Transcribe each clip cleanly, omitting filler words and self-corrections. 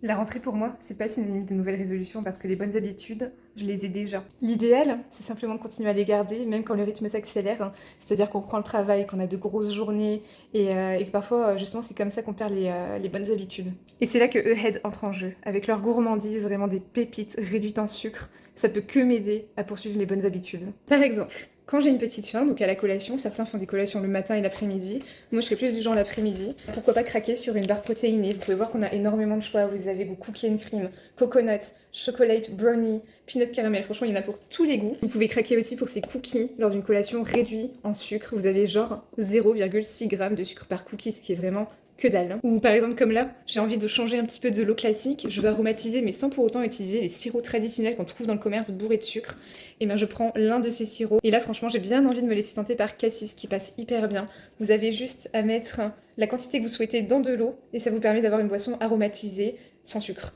La rentrée pour moi, c'est pas synonyme de nouvelles résolutions parce que les bonnes habitudes, je les ai déjà. L'idéal, c'est simplement de continuer à les garder, même quand le rythme s'accélère. C'est-à-dire qu'on prend le travail, qu'on a de grosses journées et que parfois, justement, c'est comme ça qu'on perd les bonnes habitudes. Et c'est là que Ahead entre en jeu. Avec leur gourmandise, vraiment des pépites réduites en sucre, ça peut que m'aider à poursuivre les bonnes habitudes. Par exemple, quand j'ai une petite faim, donc à la collation, certains font des collations le matin et l'après-midi. Moi, je serais plus du genre l'après-midi. Pourquoi pas craquer sur une barre protéinée? Vous pouvez voir qu'on a énormément de choix. Vous avez goût cookie and cream, coconut, chocolate, brownie, peanut caramel. Franchement, il y en a pour tous les goûts. Vous pouvez craquer aussi pour ces cookies lors d'une collation réduite en sucre. Vous avez genre 0,6 g de sucre par cookie, ce qui est vraiment que dalle. Ou par exemple comme là, j'ai envie de changer un petit peu de l'eau classique, je veux aromatiser mais sans pour autant utiliser les sirops traditionnels qu'on trouve dans le commerce bourrés de sucre. Et bien je prends l'un de ces sirops. Et là franchement j'ai bien envie de me laisser tenter par Cassis qui passe hyper bien. Vous avez juste à mettre la quantité que vous souhaitez dans de l'eau et ça vous permet d'avoir une boisson aromatisée sans sucre.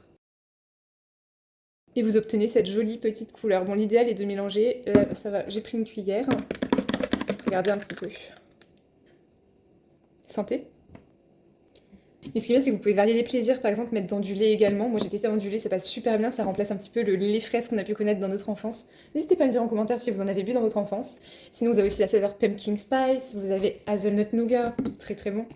Et vous obtenez cette jolie petite couleur. Bon l'idéal est de mélanger, là ça va, j'ai pris une cuillère. Regardez un petit peu. Santé. Et ce qui est bien, c'est que vous pouvez varier les plaisirs, par exemple mettre dans du lait également. Moi j'ai testé dans du lait, ça passe super bien, ça remplace un petit peu le lait fraise qu'on a pu connaître dans notre enfance. N'hésitez pas à me dire en commentaire si vous en avez bu dans votre enfance. Sinon vous avez aussi la saveur pumpkin spice, vous avez hazelnut nougat, très très bon.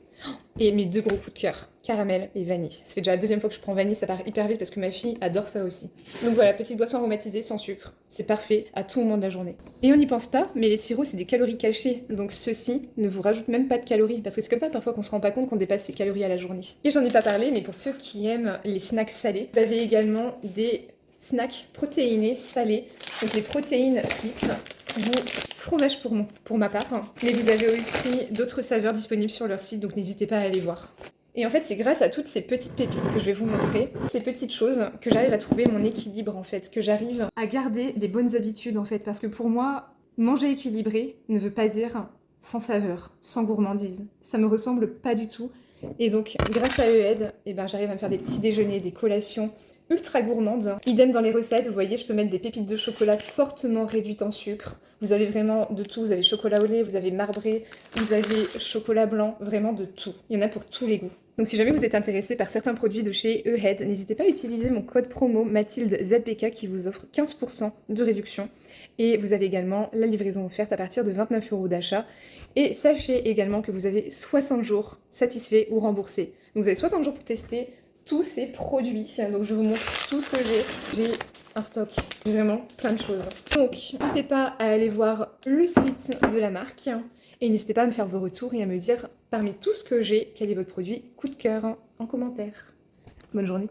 Et mes deux gros coups de cœur, caramel et vanille. Ça fait déjà la deuxième fois que je prends vanille, ça part hyper vite parce que ma fille adore ça aussi. Donc voilà, petite boisson aromatisée sans sucre. C'est parfait à tout moment de la journée. Et on n'y pense pas, mais les sirops c'est des calories cachées. Donc ceux-ci ne vous rajoutent même pas de calories. Parce que c'est comme ça parfois qu'on se rend pas compte qu'on dépasse ses calories à la journée. Et j'en ai pas parlé, mais pour ceux qui aiment les snacks salés, vous avez également des snacks protéinés salés. Donc les protéines piquent. Fromage pour ma part. Mais vous avez aussi d'autres saveurs disponibles sur leur site, donc n'hésitez pas à aller voir. Et en fait, c'est grâce à toutes ces petites pépites que je vais vous montrer, ces petites choses, que j'arrive à trouver mon équilibre en fait, que j'arrive à garder les bonnes habitudes en fait. Parce que pour moi, manger équilibré ne veut pas dire sans saveur, sans gourmandise. Ça me ressemble pas du tout. Et donc, grâce à Ahead, j'arrive à me faire des petits déjeuners, des collations ultra gourmandes. Idem dans les recettes, vous voyez, je peux mettre des pépites de chocolat fortement réduites en sucre. Vous avez vraiment de tout, vous avez chocolat au lait, vous avez marbré, vous avez chocolat blanc, vraiment de tout. Il y en a pour tous les goûts. Donc si jamais vous êtes intéressé par certains produits de chez Ahead, n'hésitez pas à utiliser mon code promo Mathilde ZBK qui vous offre 15% de réduction. Et vous avez également la livraison offerte à partir de 29 € d'achat. Et sachez également que vous avez 60 jours satisfaits ou remboursés. Donc vous avez 60 jours pour tester tous ces produits. Donc je vous montre tout ce que j'ai. J'ai un stock, j'ai vraiment plein de choses. Donc n'hésitez pas à aller voir le site de la marque et n'hésitez pas à me faire vos retours et à me dire parmi tout ce que j'ai, quel est votre produit coup de cœur en commentaire. Bonne journée.